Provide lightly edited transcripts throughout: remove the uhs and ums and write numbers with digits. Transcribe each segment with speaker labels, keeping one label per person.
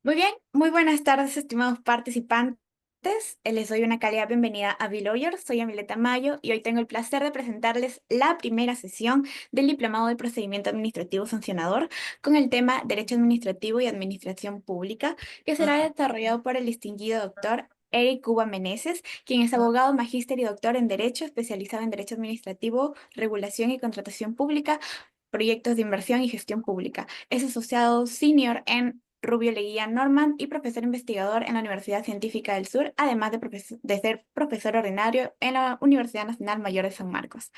Speaker 1: Muy bien, muy buenas tardes, estimados participantes. Les doy una cálida bienvenida a Lawyer. Soy Amileta Mayo y hoy tengo el placer de presentarles la primera sesión del Diplomado de Procedimiento Administrativo Sancionador con el tema Derecho Administrativo y Administración Pública, que será desarrollado por el distinguido doctor Eric Cuba Meneses, quien es abogado, magíster y doctor en Derecho, especializado en Derecho Administrativo, Regulación y Contratación Pública, proyectos de inversión y gestión pública. Es asociado senior en Rubio Leguía Norman y profesor investigador en la Universidad Científica del Sur, además de ser profesor ordinario en la Universidad Nacional Mayor de San Marcos.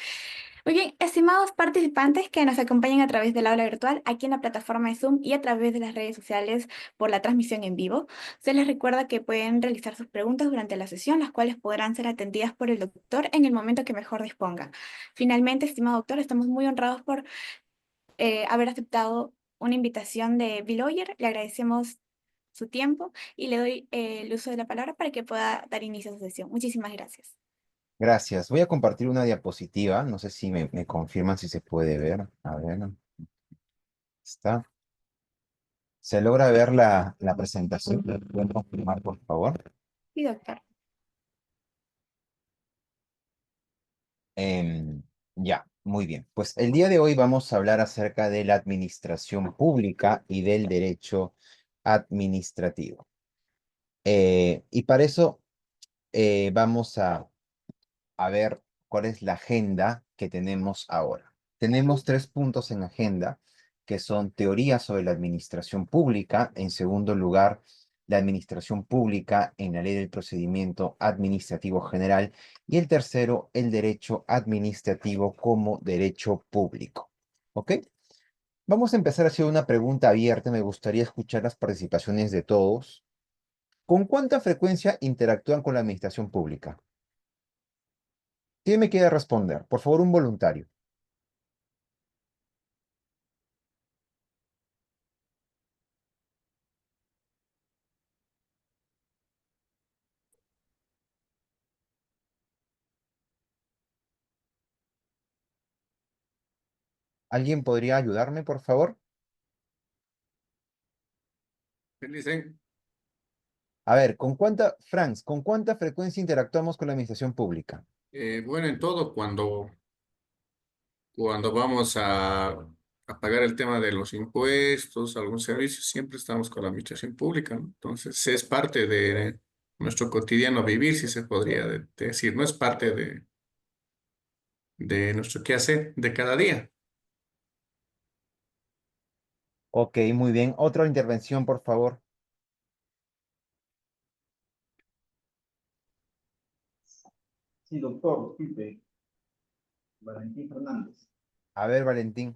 Speaker 1: Muy bien, estimados participantes que nos acompañan a través del aula virtual, aquí en la plataforma de Zoom y a través de las redes sociales por la transmisión en vivo, se les recuerda que pueden realizar sus preguntas durante la sesión, las cuales podrán ser atendidas por el doctor en el momento que mejor disponga. Finalmente, estimado doctor, estamos muy honrados por haber aceptado una invitación de Lawyer. Le agradecemos su tiempo y le doy el uso de la palabra para que pueda dar inicio a su sesión. Muchísimas gracias.
Speaker 2: Gracias. Voy a compartir una diapositiva. No sé si me confirman si se puede ver. A ver, está. ¿Se logra ver la presentación? ¿Me pueden confirmar, por favor?
Speaker 1: Sí, doctor.
Speaker 2: Ya, muy bien. Pues el día de hoy vamos a hablar acerca de la administración pública y del derecho administrativo. Y para eso vamos a ver cuál es la agenda que tenemos ahora. Tenemos 3 puntos en agenda, que son teoría sobre la administración pública, en segundo lugar, la administración pública en la ley del procedimiento administrativo general, y el tercero, el derecho administrativo como derecho público. ¿Ok? Vamos a empezar haciendo una pregunta abierta. Me gustaría escuchar las participaciones de todos. ¿Con cuánta frecuencia interactúan con la administración pública? ¿Quién me quiere responder? Por favor, un voluntario. ¿Alguien podría ayudarme, por favor?
Speaker 3: Dicen,
Speaker 2: A ver, ¿con cuánta frecuencia interactuamos con la administración pública?
Speaker 3: bueno, en todo, cuando vamos a pagar el tema de los impuestos, algún servicio, siempre estamos con la administración pública, ¿no? Entonces, es parte de nuestro cotidiano vivir, si se podría decir, no es parte de nuestro quehacer de cada día.
Speaker 2: Ok, muy bien. Otra intervención, por favor.
Speaker 4: Sí, doctor, disculpe, Valentín Fernández.
Speaker 2: A ver, Valentín.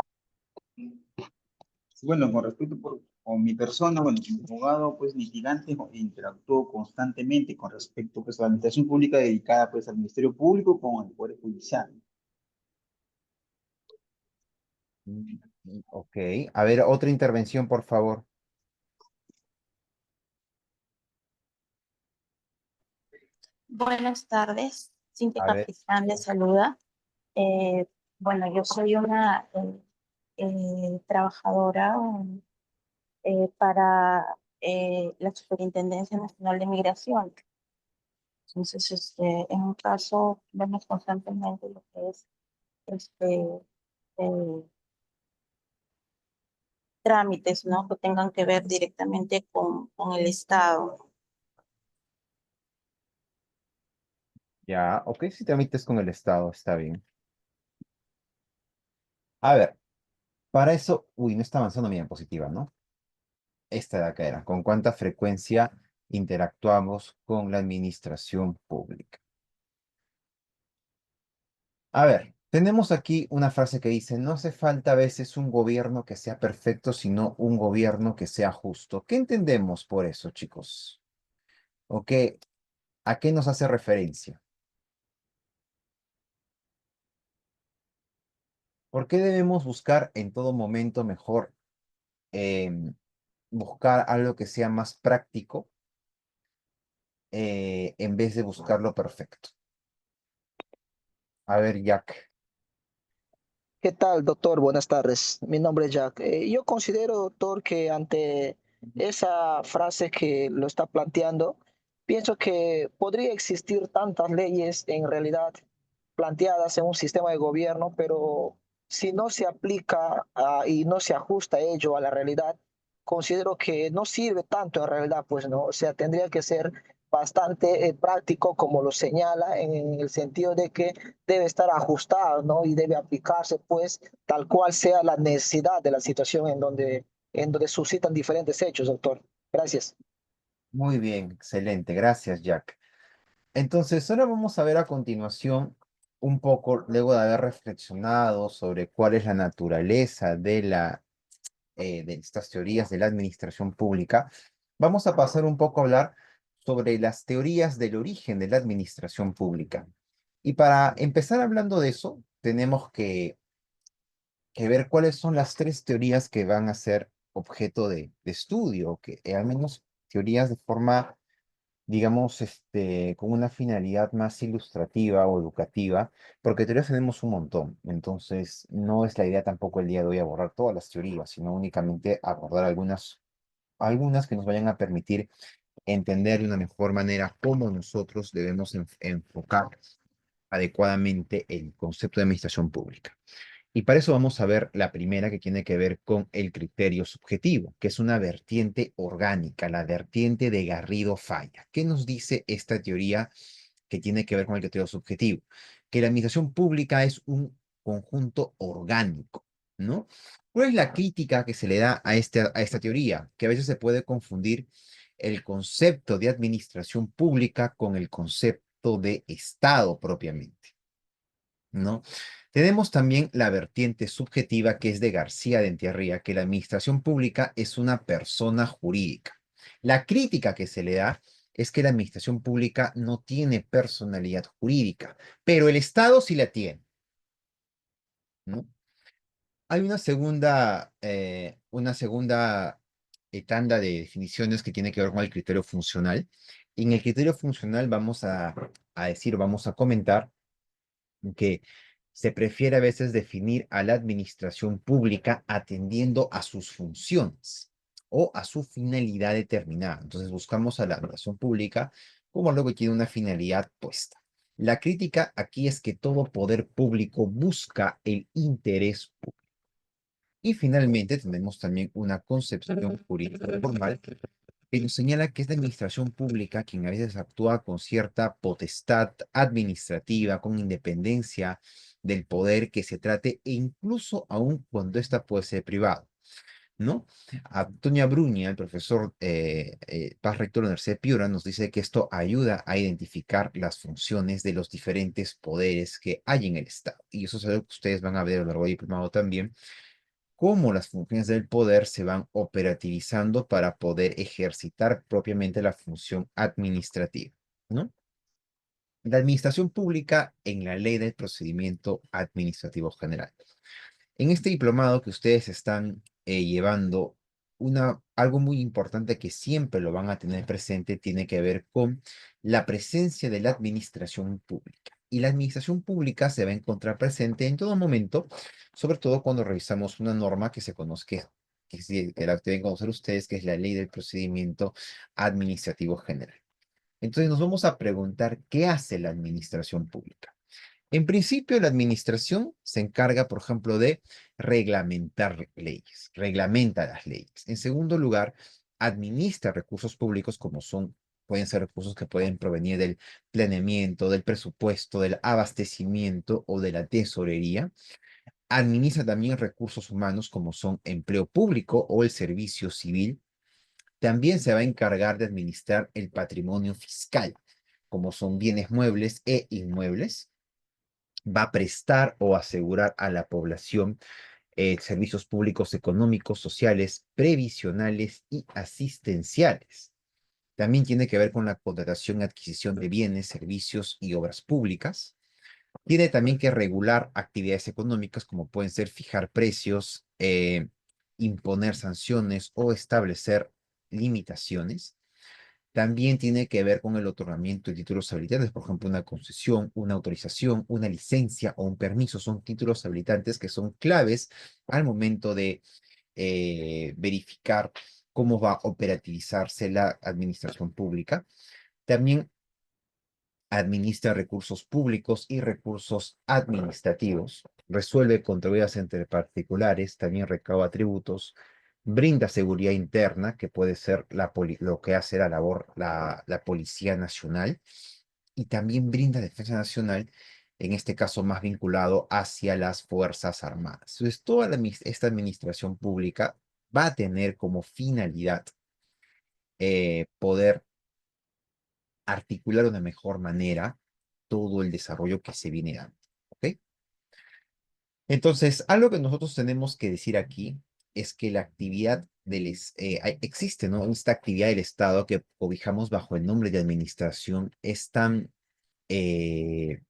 Speaker 4: Bueno, con respecto con mi persona, bueno, como abogado, pues litigante, interactúo constantemente con respecto pues, a la administración pública dedicada pues al Ministerio Público con el Poder Judicial.
Speaker 2: Ok. A ver, otra intervención, por favor.
Speaker 5: Buenas tardes, Cintia
Speaker 2: A ver.
Speaker 5: Capistán les saluda. Eh, bueno, yo soy una trabajadora para la Superintendencia Nacional de Migración. Entonces, en un caso, vemos constantemente lo que es este, eh, trámites, ¿no? Que tengan que ver directamente con el Estado.
Speaker 2: Ya, ok, si tramites con el Estado, está bien. A ver, para eso, uy, no está avanzando mi diapositiva, ¿no? Esta de acá era, ¿con cuánta frecuencia interactuamos con la administración pública? A ver, tenemos aquí una frase que dice, no hace falta a veces un gobierno que sea perfecto, sino un gobierno que sea justo. ¿Qué entendemos por eso, chicos? ¿O qué, a qué nos hace referencia? ¿Por qué debemos buscar en todo momento mejor buscar algo que sea más práctico en vez de buscar lo perfecto? A ver, Jack.
Speaker 6: ¿Qué tal, doctor? Buenas tardes. Mi nombre es Jack. Yo considero, doctor, que ante esa frase que lo está planteando, pienso que podría existir tantas leyes en realidad planteadas en un sistema de gobierno, pero si no se aplica y no se ajusta ello a la realidad, considero que no sirve tanto en realidad, pues no, o sea, tendría que ser bastante práctico, como lo señala, en el sentido de que debe estar ajustado, ¿no? Y debe aplicarse, pues, tal cual sea la necesidad de la situación en donde suscitan diferentes hechos, doctor. Gracias.
Speaker 2: Muy bien, excelente. Gracias, Jack. Entonces, ahora vamos a ver a continuación un poco, luego de haber reflexionado sobre cuál es la naturaleza de estas teorías de la administración pública, vamos a pasar un poco a hablar sobre las teorías del origen de la administración pública. Y para empezar hablando de eso, tenemos que ver cuáles son las tres teorías que van a ser objeto de estudio, que al menos teorías de forma, digamos, con una finalidad más ilustrativa o educativa, porque teorías tenemos un montón. Entonces, no es la idea tampoco el día de hoy abordar todas las teorías, sino únicamente abordar algunas que nos vayan a permitir entender de una mejor manera cómo nosotros debemos enfocar adecuadamente el concepto de administración pública. Y para eso vamos a ver la primera, que tiene que ver con el criterio subjetivo, que es una vertiente orgánica, la vertiente de Garrido Falla. ¿Qué nos dice esta teoría que tiene que ver con el criterio subjetivo? Que la administración pública es un conjunto orgánico, ¿no? ¿Cuál es la crítica que se le da a esta teoría? Que a veces se puede confundir el concepto de administración pública con el concepto de Estado propiamente, ¿no? Tenemos también la vertiente subjetiva, que es de García de Entierría, que la administración pública es una persona jurídica. La crítica que se le da es que la administración pública no tiene personalidad jurídica, pero el Estado sí la tiene, ¿no? Hay una segunda tanda de definiciones que tiene que ver con el criterio funcional. Y en el criterio funcional vamos a decir, vamos a comentar que se prefiere a veces definir a la administración pública atendiendo a sus funciones o a su finalidad determinada. Entonces buscamos a la administración pública como algo que tiene una finalidad puesta. La crítica aquí es que todo poder público busca el interés público. Y finalmente tenemos también una concepción jurídica formal que nos señala que es la administración pública quien a veces actúa con cierta potestad administrativa, con independencia del poder que se trate, e incluso aun cuando ésta puede ser privada, ¿no? Antonia Bruña, el profesor Paz Rector de la Universidad de Piura, nos dice que esto ayuda a identificar las funciones de los diferentes poderes que hay en el Estado. Y eso es algo que ustedes van a ver a lo largo del diplomado también, cómo las funciones del poder se van operativizando para poder ejercitar propiamente la función administrativa, ¿no? La administración pública en la Ley del Procedimiento Administrativo General. En este diplomado que ustedes están llevando, algo muy importante que siempre lo van a tener presente tiene que ver con la presencia de la administración pública. Y la administración pública se va a encontrar presente en todo momento, sobre todo cuando revisamos una norma que se conoce, que la deben conocer ustedes, que es la Ley del Procedimiento Administrativo General. Entonces nos vamos a preguntar, ¿qué hace la administración pública? En principio, la administración se encarga, por ejemplo, de reglamentar leyes, reglamenta las leyes. En segundo lugar, administra recursos públicos pueden ser recursos que pueden provenir del planeamiento, del presupuesto, del abastecimiento o de la tesorería. Administra también recursos humanos como son empleo público o el servicio civil. También se va a encargar de administrar el patrimonio fiscal, como son bienes muebles e inmuebles. Va a prestar o asegurar a la población servicios públicos económicos, sociales, previsionales y asistenciales. También tiene que ver con la contratación y adquisición de bienes, servicios y obras públicas. Tiene también que regular actividades económicas como pueden ser fijar precios, imponer sanciones o establecer limitaciones. También tiene que ver con el otorgamiento de títulos habilitantes, por ejemplo, una concesión, una autorización, una licencia o un permiso. Son títulos habilitantes que son claves al momento de verificar cómo va a operativizarse la administración pública. También administra recursos públicos y recursos administrativos, resuelve controversias entre particulares, también recauda tributos, brinda seguridad interna, que puede ser lo que hace la labor la Policía Nacional, y también brinda defensa nacional, en este caso más vinculado hacia las Fuerzas Armadas. Entonces, esta administración pública va a tener como finalidad poder articular de una mejor manera todo el desarrollo que se viene dando. ¿Ok? Entonces, algo que nosotros tenemos que decir aquí es que la actividad existe, ¿no? Esta actividad del Estado que cobijamos bajo el nombre de administración es tan eh,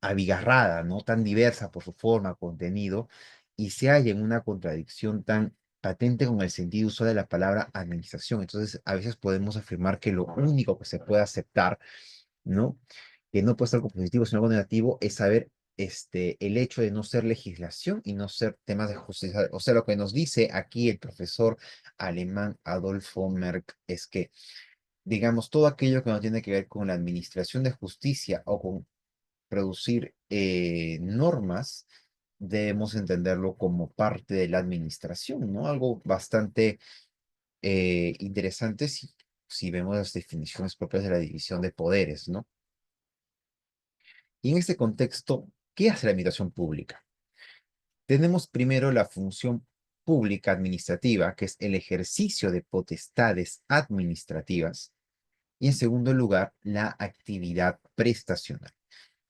Speaker 2: abigarrada, ¿no? Tan diversa por su forma, contenido, y se halla en una contradicción tan patente con el sentido usual de la palabra administración. Entonces, a veces podemos afirmar que lo único que se puede aceptar, ¿no? Que no puede ser algo positivo, sino algo negativo, es saber el hecho de no ser legislación y no ser temas de justicia. O sea, lo que nos dice aquí el profesor alemán Adolfo Merck es que, digamos, todo aquello que no tiene que ver con la administración de justicia o con producir normas, debemos entenderlo como parte de la administración, ¿no? Algo bastante interesante si vemos las definiciones propias de la división de poderes, ¿no? Y en este contexto, ¿qué hace la administración pública? Tenemos primero la función pública administrativa, que es el ejercicio de potestades administrativas, y en segundo lugar, la actividad prestacional,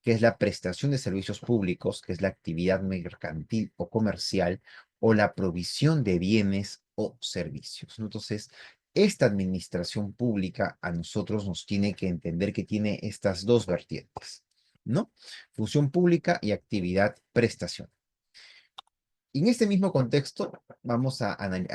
Speaker 2: que es la prestación de servicios públicos, que es la actividad mercantil o comercial, o la provisión de bienes o servicios, ¿no? Entonces, esta administración pública a nosotros nos tiene que entender que tiene estas dos vertientes, ¿no? Función pública y actividad prestacional. Y en este mismo contexto, vamos a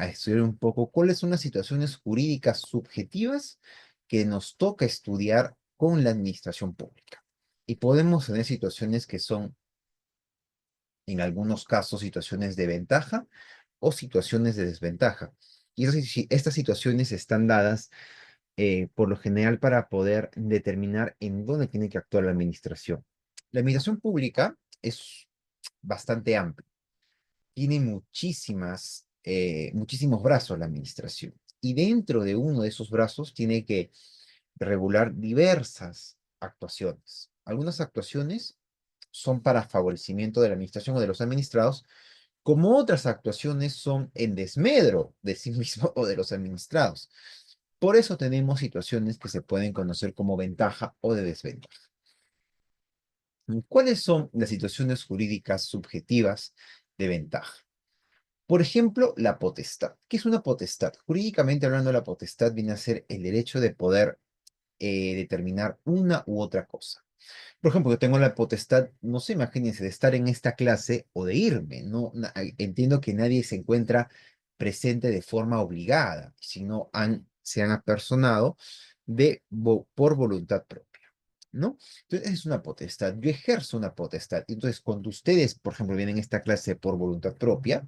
Speaker 2: estudiar un poco cuáles son las situaciones jurídicas subjetivas que nos toca estudiar con la administración pública. Y podemos tener situaciones que son, en algunos casos, situaciones de ventaja o situaciones de desventaja. Y estas situaciones están dadas por lo general para poder determinar en dónde tiene que actuar la administración. La administración pública es bastante amplia, tiene muchísimos brazos la administración. Y dentro de uno de esos brazos tiene que regular diversas actuaciones. Algunas actuaciones son para favorecimiento de la administración o de los administrados, como otras actuaciones son en desmedro de sí mismo o de los administrados. Por eso tenemos situaciones que se pueden conocer como ventaja o de desventaja. ¿Cuáles son las situaciones jurídicas subjetivas de ventaja? Por ejemplo, la potestad. ¿Qué es una potestad? Jurídicamente hablando, la potestad viene a ser el derecho de poder determinar una u otra cosa. Por ejemplo, yo tengo la potestad, no sé, imagínense, de estar en esta clase o de irme, ¿no? Entiendo que nadie se encuentra presente de forma obligada, sino se han apersonado por voluntad propia, ¿no? Entonces, es una potestad. Yo ejerzo una potestad. Entonces, cuando ustedes, por ejemplo, vienen a esta clase por voluntad propia,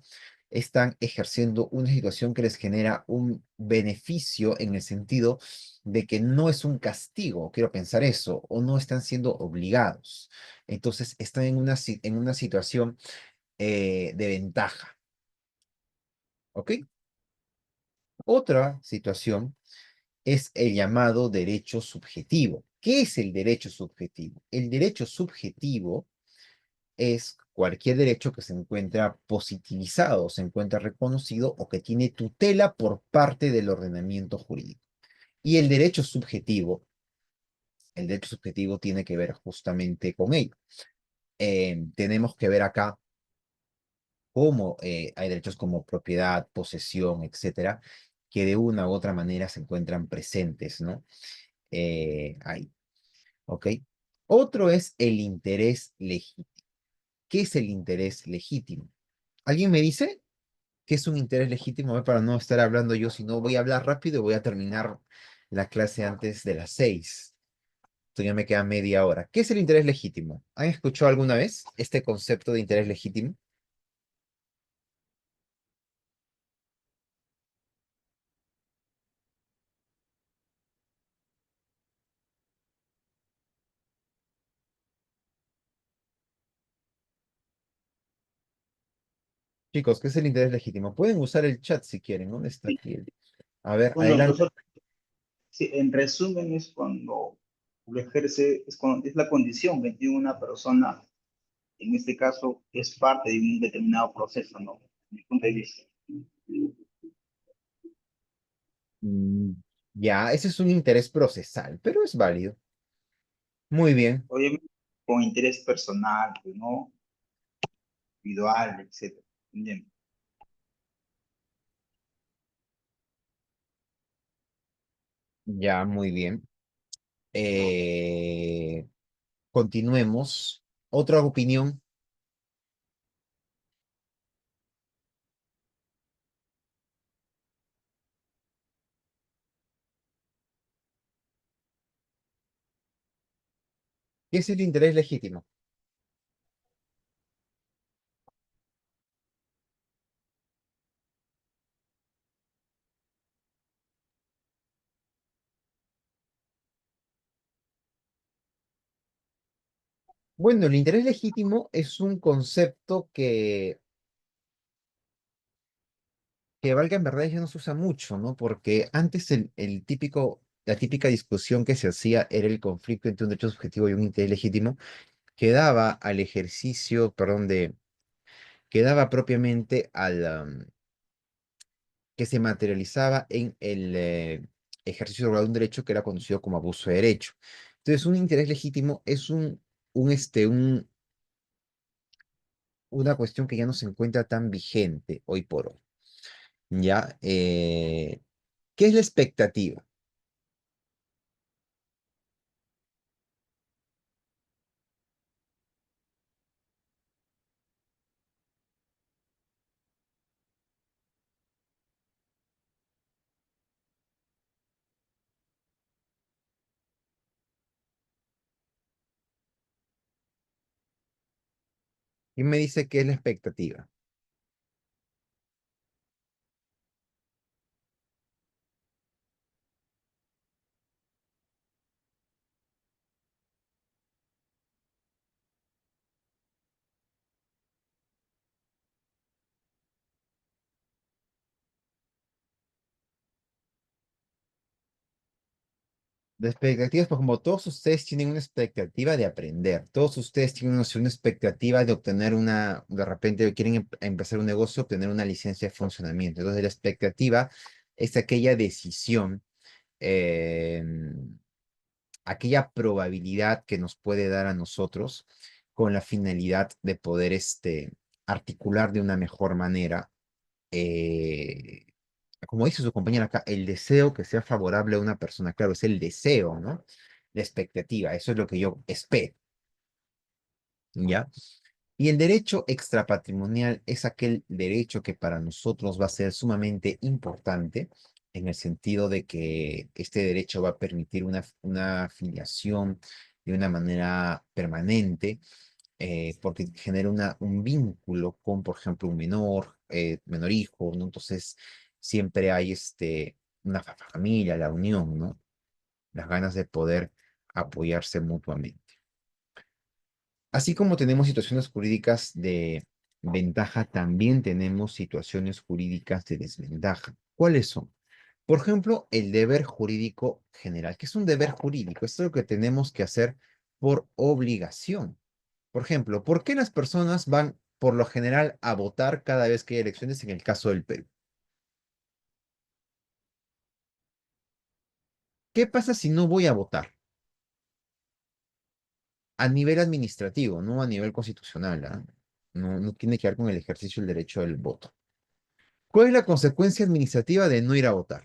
Speaker 2: están ejerciendo una situación que les genera un beneficio en el sentido de que no es un castigo, quiero pensar eso, o no están siendo obligados. Entonces, están en una situación de ventaja, ¿ok? Otra situación es el llamado derecho subjetivo. ¿Qué es el derecho subjetivo? El derecho subjetivo es cualquier derecho que se encuentra positivizado, se encuentra reconocido o que tiene tutela por parte del ordenamiento jurídico. Y el derecho subjetivo tiene que ver justamente con ello. Tenemos que ver acá cómo hay derechos como propiedad, posesión, etcétera, que de una u otra manera se encuentran presentes, ¿no? Ahí, ¿ok? Otro es el interés legítimo. ¿Qué es el interés legítimo? ¿Alguien me dice qué es un interés legítimo? A ver, para no estar hablando yo, si no voy a hablar rápido y voy a terminar la clase antes de las 6. Todavía me queda media hora. ¿Qué es el interés legítimo? ¿Han escuchado alguna vez este concepto de interés legítimo? Chicos, ¿qué es el interés legítimo? Pueden usar el chat si quieren. ¿Dónde está aquí? A ver,
Speaker 4: Bueno,
Speaker 2: adelante.
Speaker 4: nosotros, sí, en resumen, es cuando lo ejerce, es la condición que tiene una persona, en este caso, es parte de un determinado proceso, ¿no? Desde mi punto de vista.
Speaker 2: Mm, ya, ese es un interés procesal, pero es válido. Muy bien.
Speaker 4: Obviamente, con interés personal, pues, ¿no? Individual, etcétera. Bien.
Speaker 2: Ya, muy bien. Eh, continuemos. ¿Otra opinión? ¿Qué es el interés legítimo? Bueno, el interés legítimo es un concepto que valga en verdad ya no se usa mucho, ¿no? Porque antes la típica discusión que se hacía era el conflicto entre un derecho subjetivo y un interés legítimo, quedaba al ejercicio, perdón, quedaba propiamente que se materializaba en el ejercicio de un derecho que era conocido como abuso de derecho. Entonces, un interés legítimo es un, este, un, una cuestión que ya no se encuentra tan vigente hoy por hoy. ¿Ya? ¿Qué es la expectativa? ¿Quién me dice qué es la expectativa? La expectativa es, por como todos ustedes tienen una expectativa de aprender, todos ustedes tienen una expectativa de obtener de repente quieren empezar un negocio, obtener una licencia de funcionamiento. Entonces, la expectativa es aquella decisión, eh, aquella probabilidad que nos puede dar a nosotros con la finalidad de poder articular de una mejor manera, eh, como dice su compañera acá, el deseo que sea favorable a una persona. Claro, es el deseo, ¿no? La expectativa, eso es lo que yo espero, ¿ya? Y el derecho extrapatrimonial es aquel derecho que para nosotros va a ser sumamente importante en el sentido de que este derecho va a permitir una afiliación de una manera permanente, porque genera un vínculo con, por ejemplo, un menor hijo, ¿no? Entonces, siempre hay una familia, la unión, ¿no? Las ganas de poder apoyarse mutuamente. Así como tenemos situaciones jurídicas de ventaja, también tenemos situaciones jurídicas de desventaja. ¿Cuáles son? Por ejemplo, el deber jurídico general. ¿Qué es un deber jurídico? Esto es lo que tenemos que hacer por obligación. Por ejemplo, ¿por qué las personas van por lo general a votar cada vez que hay elecciones en el caso del Perú? ¿Qué pasa si no voy a votar? A nivel administrativo, no a nivel constitucional, ¿ah? No, no tiene que ver con el ejercicio del derecho del voto. ¿Cuál es la consecuencia administrativa de no ir a votar?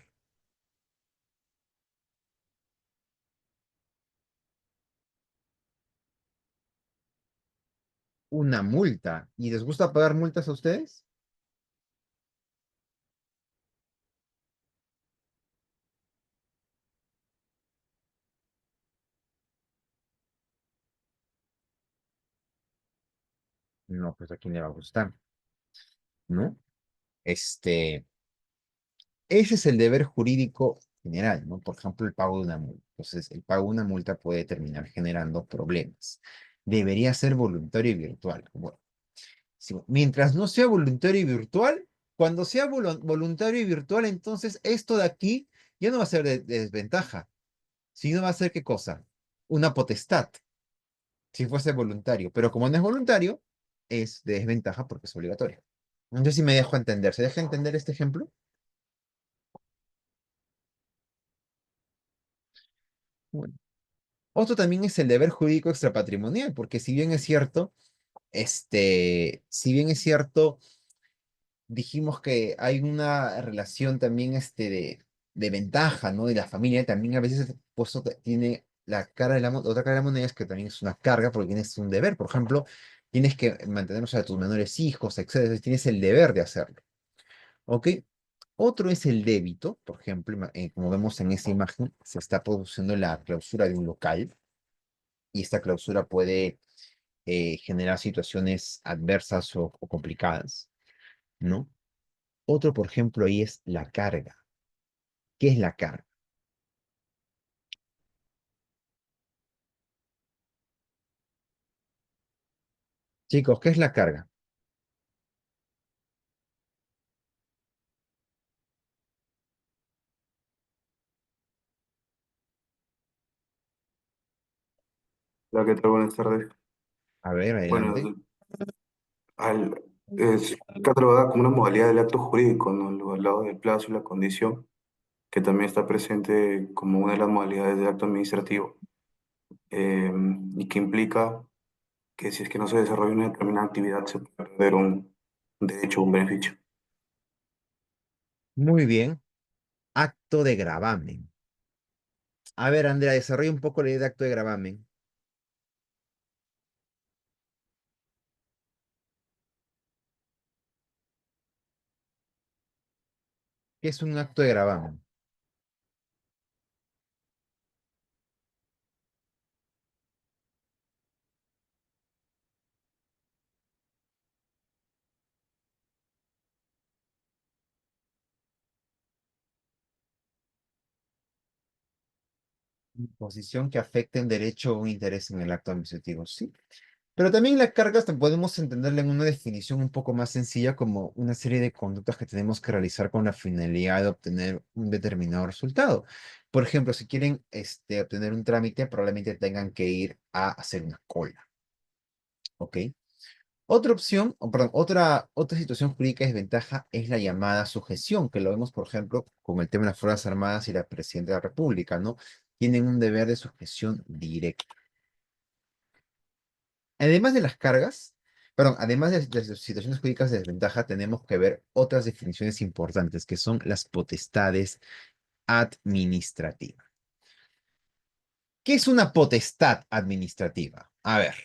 Speaker 2: Una multa. ¿Y les gusta pagar multas a ustedes? No, pues a quién le va a gustar, ¿no? Este, Ese es el deber jurídico general, ¿no? Por ejemplo, el pago de una multa. Entonces, el pago de una multa puede terminar generando problemas. Debería ser voluntario y virtual. Bueno, Sí, mientras no sea voluntario y virtual, cuando sea voluntario y virtual, entonces esto de aquí ya no va a ser de desventaja, sino va a ser ¿qué cosa? Una potestad, si fuese voluntario. Pero como no es voluntario, es de desventaja porque es obligatorio. No sé si me dejo entender. ¿Se deja entender este ejemplo? Bueno. Otro también es el deber jurídico extrapatrimonial, porque si bien es cierto, si bien es cierto, dijimos que hay una relación también de ventaja, ¿no? De la familia, también a veces pues, tiene la cara de otra cara de la moneda es que también es una carga porque tienes un deber. Por ejemplo, tienes que mantener a tus menores hijos, etcétera. Entonces, tienes el deber de hacerlo. ¿Ok? Otro es el débito. Por ejemplo, como vemos en esta imagen, se está produciendo la clausura de un local y esta clausura puede generar situaciones adversas o complicadas, ¿no? Otro, por ejemplo, ahí es la carga. ¿Qué es la carga? Chicos, ¿qué es la carga?
Speaker 7: Hola, ¿qué tal? Buenas tardes.
Speaker 2: A ver, adelante.
Speaker 7: Bueno, es catalogada como una modalidad del acto jurídico, ¿no? Al lado del plazo y la condición, que también está presente como una de las modalidades del acto administrativo, eh, y que implica que si es que no se desarrolla una determinada actividad, se puede perder un derecho o un beneficio.
Speaker 2: Muy bien. Acto de gravamen. A ver, Andrea, desarrolla un poco la idea de acto de gravamen. ¿Qué es un acto de gravamen? Posición que afecte un derecho o un interés en el acto administrativo, sí. Pero también la carga hasta podemos entenderla en una definición un poco más sencilla como una serie de conductas que tenemos que realizar con la finalidad de obtener un determinado resultado. Por ejemplo, si quieren obtener un trámite, probablemente tengan que ir a hacer una cola. ¿Ok? Otra opción, o perdón, otra situación jurídica de desventaja es la llamada sujeción, que lo vemos, por ejemplo, con el tema de las Fuerzas Armadas y la Presidenta de la República, ¿no? Tienen un deber de sujeción directa. Además de las cargas, perdón, además de las situaciones jurídicas de desventaja, tenemos que ver otras definiciones importantes, que son las potestades administrativas. ¿Qué es una potestad administrativa? A ver,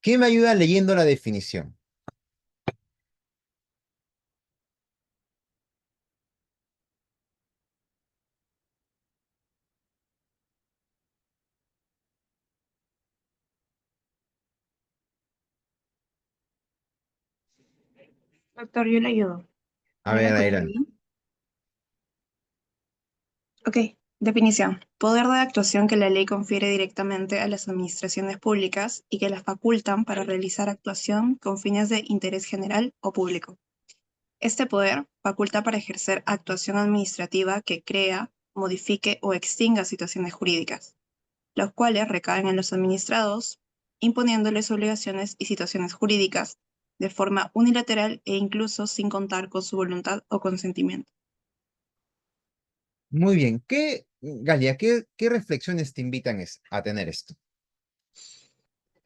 Speaker 2: ¿qué me ayuda leyendo la definición?
Speaker 8: Doctor, yo le ayudo.
Speaker 2: A
Speaker 8: ¿Me
Speaker 2: ver,
Speaker 8: la escucha
Speaker 2: adelante.
Speaker 8: bien? Ok, definición. Poder de actuación que la ley confiere directamente a las administraciones públicas y que las facultan para realizar actuación con fines de interés general o público. Este poder faculta para ejercer actuación administrativa que crea, modifique o extinga situaciones jurídicas, los cuales recaen en los administrados, imponiéndoles obligaciones y situaciones jurídicas de forma unilateral e incluso sin contar con su voluntad o consentimiento.
Speaker 2: Muy bien. Galia, qué reflexiones te invitan a tener esto?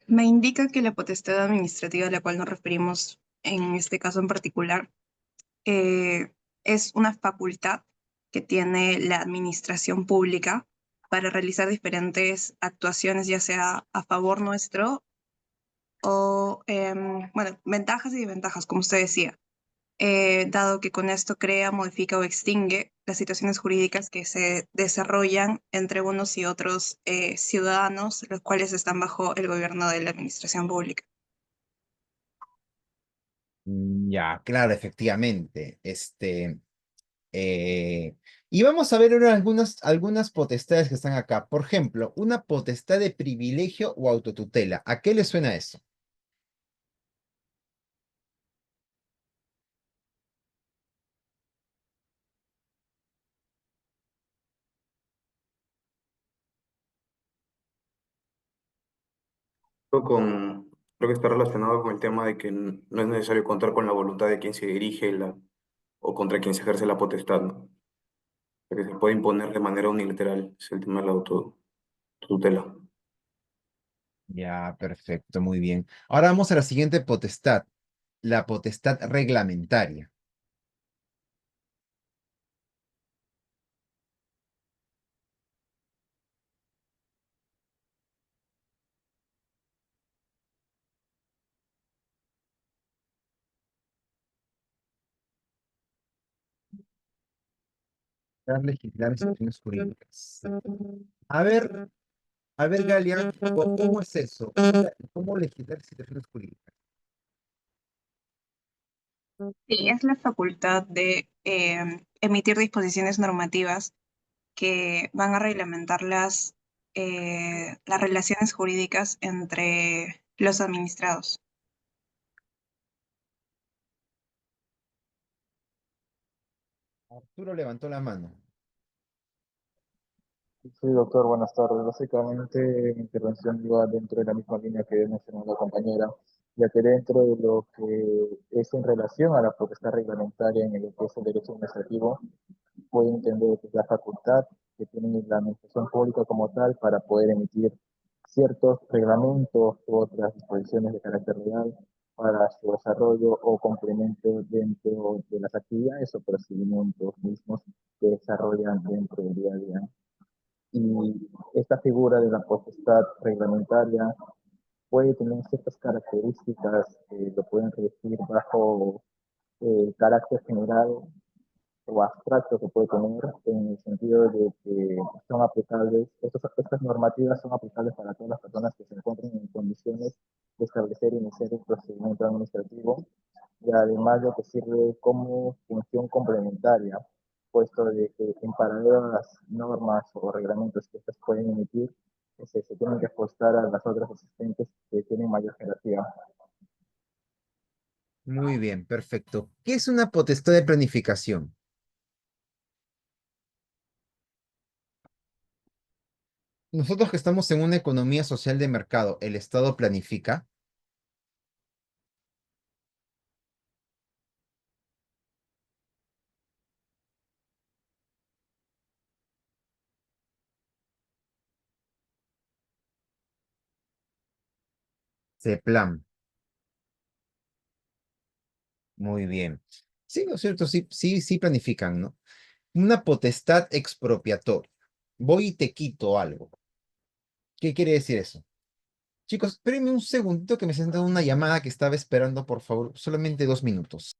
Speaker 8: Me indica que la potestad administrativa a la cual nos referimos en este caso en particular eh, es una facultad que tiene la administración pública para realizar diferentes actuaciones, ya sea a favor nuestro o, bueno, ventajas y desventajas, como usted decía, dado que con esto crea, modifica o extingue las situaciones jurídicas que se desarrollan entre unos y otros ciudadanos, los cuales están bajo el gobierno de la administración pública.
Speaker 2: Ya, claro, efectivamente. Y vamos a ver ahora algunas potestades que están acá. Por ejemplo, una potestad de privilegio o autotutela. ¿A qué le suena eso?
Speaker 7: Creo que está relacionado con el tema de que no es necesario contar con la voluntad de quien se dirige o contra quien se ejerce la potestad, ¿no? Que se puede imponer de manera unilateral, es el tema de la autotutela.
Speaker 2: Ya, perfecto, muy bien. Ahora vamos a la siguiente potestad, la potestad reglamentaria. Legislar instituciones jurídicas. A ver, a ver, Galia, ¿cómo es eso? ¿Cómo legislar instituciones jurídicas?
Speaker 8: Sí, es la facultad de emitir disposiciones normativas que van a reglamentar las relaciones jurídicas entre los administrados.
Speaker 2: Arturo levantó la mano.
Speaker 9: Sí, doctor, buenas tardes. Básicamente, mi intervención iba dentro de la misma línea que mencionó la compañera, ya que dentro de lo que es en relación a la potestad reglamentaria en lo que es el derecho administrativo, puede entender que es la facultad que tiene la administración pública como tal para poder emitir ciertos reglamentos u otras disposiciones de carácter legal para su desarrollo o complemento dentro de las actividades o procedimientos mismos que desarrollan dentro del día a día. Y esta figura de la potestad reglamentaria puede tener ciertas características que lo pueden regir bajo el carácter general o abstracto que puede tener en el sentido de que son aplicables, estas normativas son aplicables para todas las personas que se encuentren en condiciones de establecer y iniciar el procedimiento administrativo y además de que sirve como función complementaria, puesto de que en paralelo a las normas o reglamentos que estas pueden emitir, se tienen que ajustar a las otras existentes que tienen mayor jerarquía.
Speaker 2: Muy bien, perfecto. ¿Qué es una potestad de planificación? Nosotros que estamos en una economía social de mercado, ¿el Estado planifica? CEPLAN. Muy bien. Sí, ¿no es cierto? Sí, sí, sí planifican, ¿no? Una potestad expropiatoria. Voy y te quito algo. ¿Qué quiere decir eso? Chicos, espérenme un segundito que me está entrando una llamada que estaba esperando, por favor, solamente 2 minutos.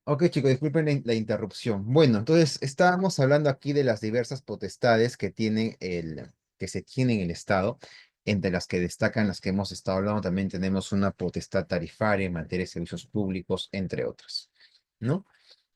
Speaker 2: Ok, chicos, disculpen la interrupción. Bueno, entonces estábamos hablando aquí de las diversas potestades que se tiene en el Estado, entre las que destacan las que hemos estado hablando. También tenemos una potestad tarifaria en materia de servicios públicos, entre otras, ¿no?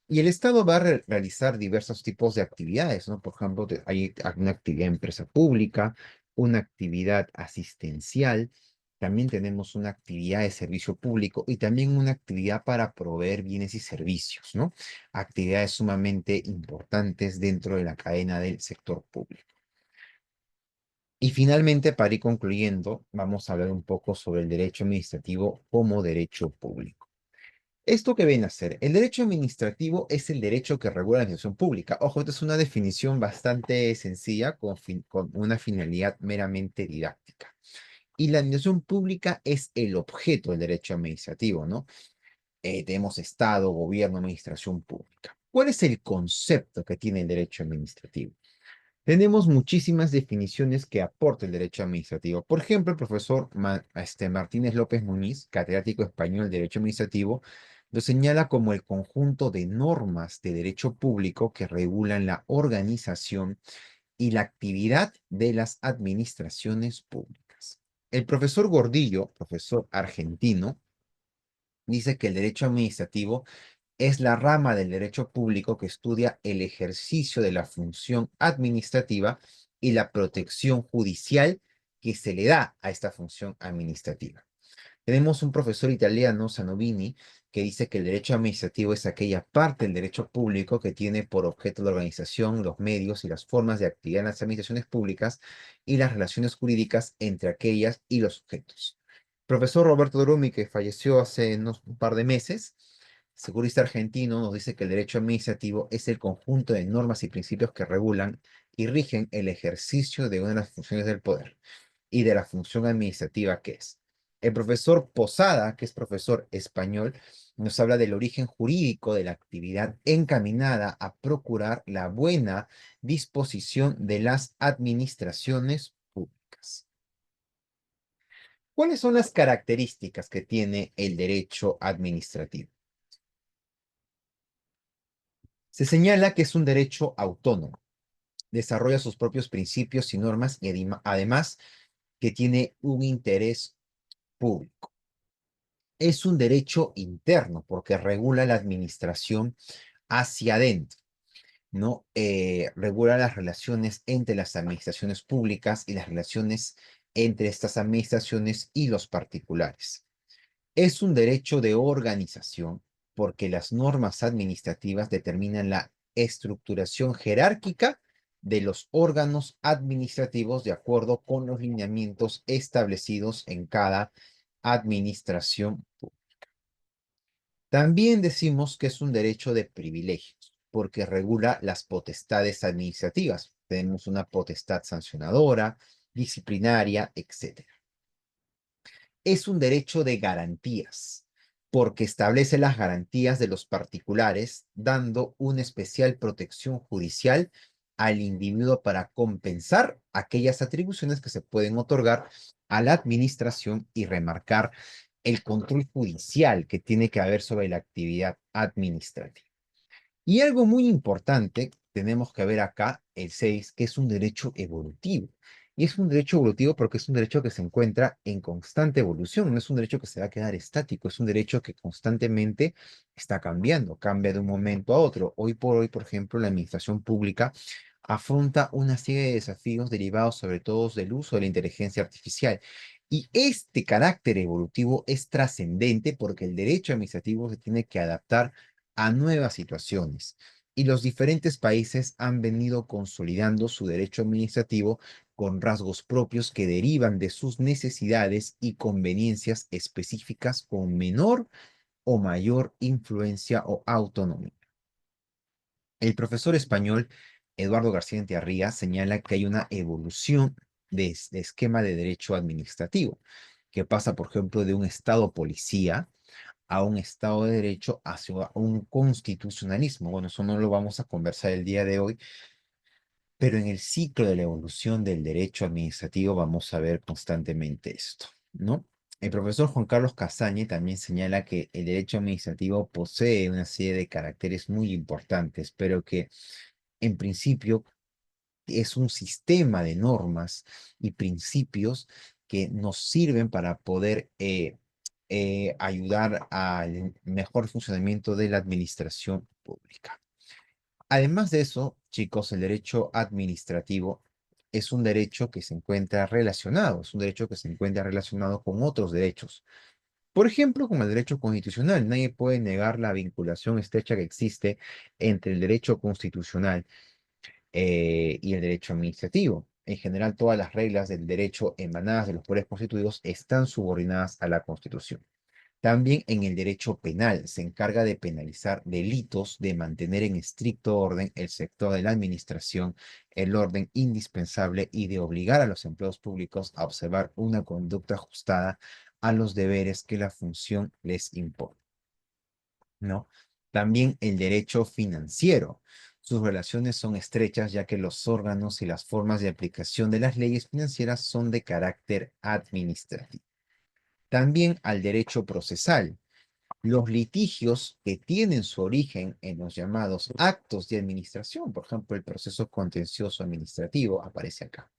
Speaker 2: Y el Estado va a realizar diversos tipos de actividades, ¿no? Por ejemplo, hay una actividad de empresa pública, una actividad asistencial, también tenemos una actividad de servicio público y también una actividad para proveer bienes y servicios, ¿no? Actividades sumamente importantes dentro de la cadena del sector público. Y finalmente, para ir concluyendo, vamos a hablar un poco sobre el derecho administrativo como derecho público. ¿Esto que viene a ser? El derecho administrativo es el derecho que regula la administración pública. Ojo, esta es una definición bastante sencilla con una finalidad meramente didáctica. Y la administración pública es el objeto del derecho administrativo, ¿no? Tenemos Estado, gobierno, administración pública. ¿Cuál es el concepto que tiene el derecho administrativo? Tenemos muchísimas definiciones que aporta el derecho administrativo. Por ejemplo, el profesor Martínez López Muñiz, catedrático español de Derecho Administrativo, lo señala como el conjunto de normas de derecho público que regulan la organización y la actividad de las administraciones públicas. El profesor Gordillo, profesor argentino, dice que el derecho administrativo es la rama del derecho público que estudia el ejercicio de la función administrativa y la protección judicial que se le da a esta función administrativa. Tenemos un profesor italiano, Sanovini, que dice que el derecho administrativo es aquella parte del derecho público que tiene por objeto la organización, los medios y las formas de actividad en las administraciones públicas y las relaciones jurídicas entre aquellas y los sujetos. Profesor Roberto Drumi, que falleció hace un par de meses, jurista argentino, nos dice que el derecho administrativo es el conjunto de normas y principios que regulan y rigen el ejercicio de una de las funciones del poder y de la función administrativa que es. El profesor Posada, que es profesor español, nos habla del origen jurídico de la actividad encaminada a procurar la buena disposición de las administraciones públicas. ¿Cuáles son las características que tiene el derecho administrativo? Se señala que es un derecho autónomo, desarrolla sus propios principios y normas y además que tiene un interés público. Es un derecho interno porque regula la administración hacia adentro, ¿no? Regula las relaciones entre las administraciones públicas y las relaciones entre estas administraciones y los particulares. Es un derecho de organización porque las normas administrativas determinan la estructuración jerárquica de los órganos administrativos de acuerdo con los lineamientos establecidos en cada administración pública. También decimos que es un derecho de privilegios porque regula las potestades administrativas. Tenemos una potestad sancionadora, disciplinaria, etc. Es un derecho de garantías, porque establece las garantías de los particulares, dando una especial protección judicial al individuo para compensar aquellas atribuciones que se pueden otorgar a la administración y remarcar el control judicial que tiene que haber sobre la actividad administrativa. Y algo muy importante, tenemos que ver acá el 6, que es un derecho evolutivo. Y es un derecho evolutivo porque es un derecho que se encuentra en constante evolución, no es un derecho que se va a quedar estático, es un derecho que constantemente está cambiando, cambia de un momento a otro. Hoy por hoy, por ejemplo, la administración pública afronta una serie de desafíos derivados sobre todo del uso de la inteligencia artificial. Y este carácter evolutivo es trascendente porque el derecho administrativo se tiene que adaptar a nuevas situaciones. Y los diferentes países han venido consolidando su derecho administrativo con rasgos propios que derivan de sus necesidades y conveniencias específicas con menor o mayor influencia o autonomía. El profesor español Eduardo García Entiarría señala que hay una evolución de esquema de derecho administrativo, que pasa, por ejemplo, de un Estado policía a un Estado de Derecho hacia un constitucionalismo. Bueno, eso no lo vamos a conversar el día de hoy, pero en el ciclo de la evolución del derecho administrativo vamos a ver constantemente esto, ¿no? El profesor Juan Carlos Casañe también señala que el derecho administrativo posee una serie de caracteres muy importantes, pero que en principio es un sistema de normas y principios que nos sirven para poder ayudar al mejor funcionamiento de la administración pública. Además de eso, chicos, el derecho administrativo es un derecho que se encuentra relacionado, es un derecho que se encuentra relacionado con otros derechos. Por ejemplo, con el derecho constitucional, nadie puede negar la vinculación estrecha que existe entre el derecho constitucional y el derecho administrativo. En general, todas las reglas del derecho emanadas de los poderes constituidos están subordinadas a la Constitución. También en el derecho penal se encarga de penalizar delitos, de mantener en estricto orden el sector de la administración, el orden indispensable y de obligar a los empleados públicos a observar una conducta ajustada a los deberes que la función les impone, ¿no? También el derecho financiero. Sus relaciones son estrechas ya que los órganos y las formas de aplicación de las leyes financieras son de carácter administrativo. También al derecho procesal. Los litigios que tienen su origen en los llamados actos de administración, por ejemplo, el proceso contencioso administrativo aparece acá.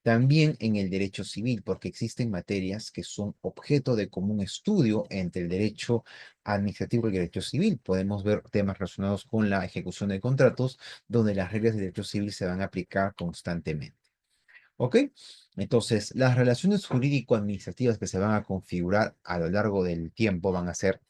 Speaker 2: También en el derecho civil, porque existen materias que son objeto de común estudio entre el derecho administrativo y el derecho civil. Podemos ver temas relacionados con la ejecución de contratos, donde las reglas del derecho civil se van a aplicar constantemente. ¿Ok? Entonces, las relaciones jurídico-administrativas que se van a configurar a lo largo del tiempo van a ser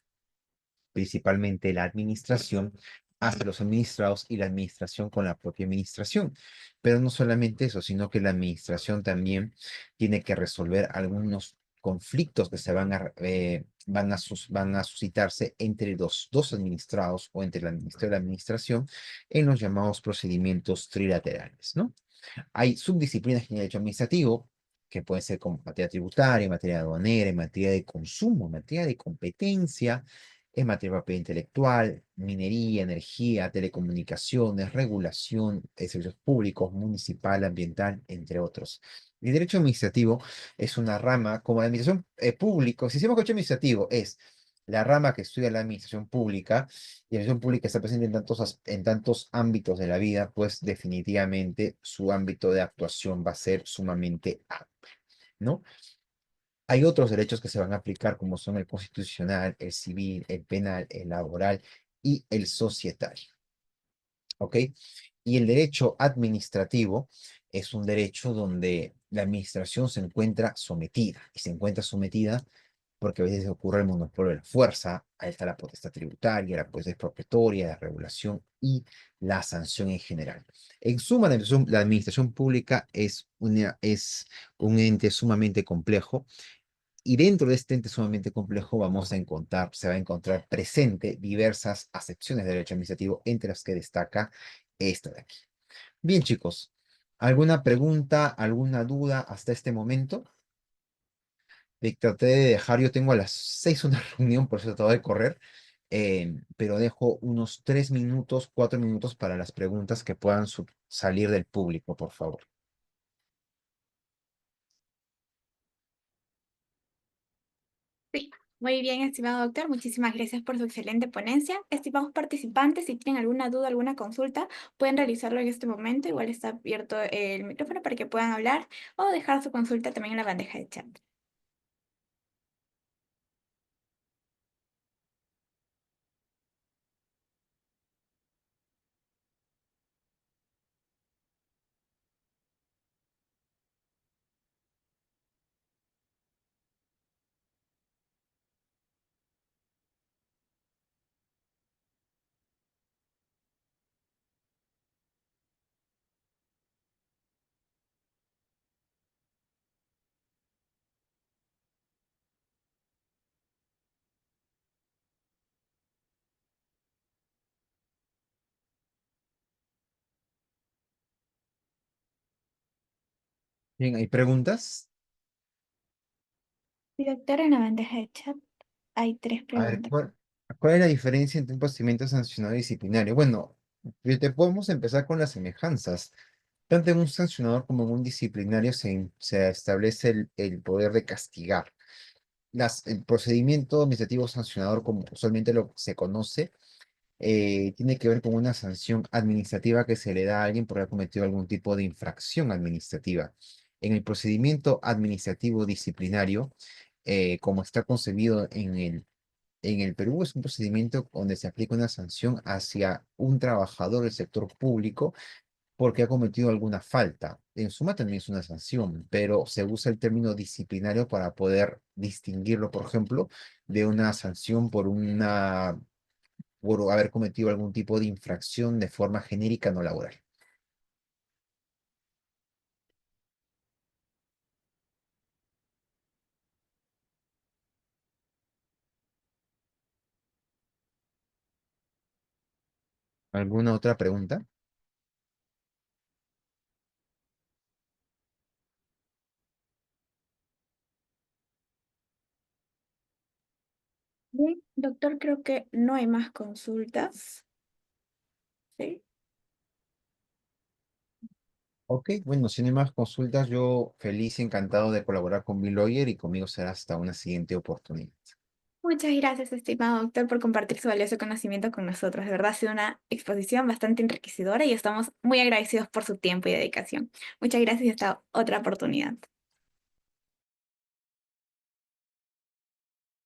Speaker 2: principalmente la administración hacia los administrados y la administración con la propia administración. Pero no solamente eso, sino que la administración también tiene que resolver algunos conflictos que se van a suscitarse entre los dos administrados o entre el administrador y la administración en los llamados procedimientos trilaterales, ¿no? Hay subdisciplinas en el derecho administrativo, que pueden ser como materia tributaria, materia aduanera, en materia de consumo, en materia de competencia, en materia de propiedad intelectual, minería, energía, telecomunicaciones, regulación de servicios públicos, municipal, ambiental, entre otros. El derecho administrativo es una rama, como la administración pública, si decimos que derecho administrativo es la rama que estudia la administración pública, y la administración pública está presente en tantos ámbitos de la vida, pues definitivamente su ámbito de actuación va a ser sumamente amplio, ¿no? Hay otros derechos que se van a aplicar, como son el constitucional, el civil, el penal, el laboral y el societario. ¿Ok? Y el derecho administrativo es un derecho donde la administración se encuentra sometida, y se encuentra sometida porque a veces ocurre el monopolio de la fuerza, ahí está la potestad tributaria, la potestad expropiatoria, la regulación y la sanción en general. En suma, la administración pública es un ente sumamente complejo, y dentro de este ente sumamente complejo se va a encontrar presente diversas acepciones de derecho administrativo, entre las que destaca esta de aquí. Bien, chicos, ¿alguna pregunta, alguna duda hasta este momento? Traté de dejar, yo tengo a las 6 una reunión, por eso trataba de correr, pero dejo unos 3 minutos, 4 minutos para las preguntas que puedan salir del público, por favor.
Speaker 1: Sí, muy bien, estimado doctor. Muchísimas gracias por su excelente ponencia. Estimados participantes, si tienen alguna duda, alguna consulta, pueden realizarlo en este momento. Igual está abierto el micrófono para que puedan hablar o dejar su consulta también en la bandeja de chat.
Speaker 2: Bien, ¿hay preguntas?
Speaker 1: Sí, doctor, en la bandeja de chat hay 3
Speaker 2: A ver,
Speaker 1: preguntas.
Speaker 2: ¿cuál es la diferencia entre un procedimiento sancionador y disciplinario? Bueno, podemos empezar con las semejanzas. Tanto en un sancionador como en un disciplinario se establece el poder de castigar. el procedimiento administrativo sancionador, como usualmente lo se conoce, tiene que ver con una sanción administrativa que se le da a alguien por haber cometido algún tipo de infracción administrativa. En el procedimiento administrativo disciplinario, como está concebido en el Perú, es un procedimiento donde se aplica una sanción hacia un trabajador del sector público porque ha cometido alguna falta. En suma también es una sanción, pero se usa el término disciplinario para poder distinguirlo, por ejemplo, de una sanción por haber cometido algún tipo de infracción de forma genérica no laboral. ¿Alguna otra pregunta?
Speaker 1: Bien, doctor, creo que no hay más consultas. ¿Sí?
Speaker 2: Ok, bueno, si no hay más consultas, yo feliz y encantado de colaborar con Bill Lawyer y conmigo será hasta una siguiente oportunidad.
Speaker 1: Muchas gracias, estimado doctor, por compartir su valioso conocimiento con nosotros. De verdad ha sido una exposición bastante enriquecedora y estamos muy agradecidos por su tiempo y dedicación. Muchas gracias y hasta otra oportunidad.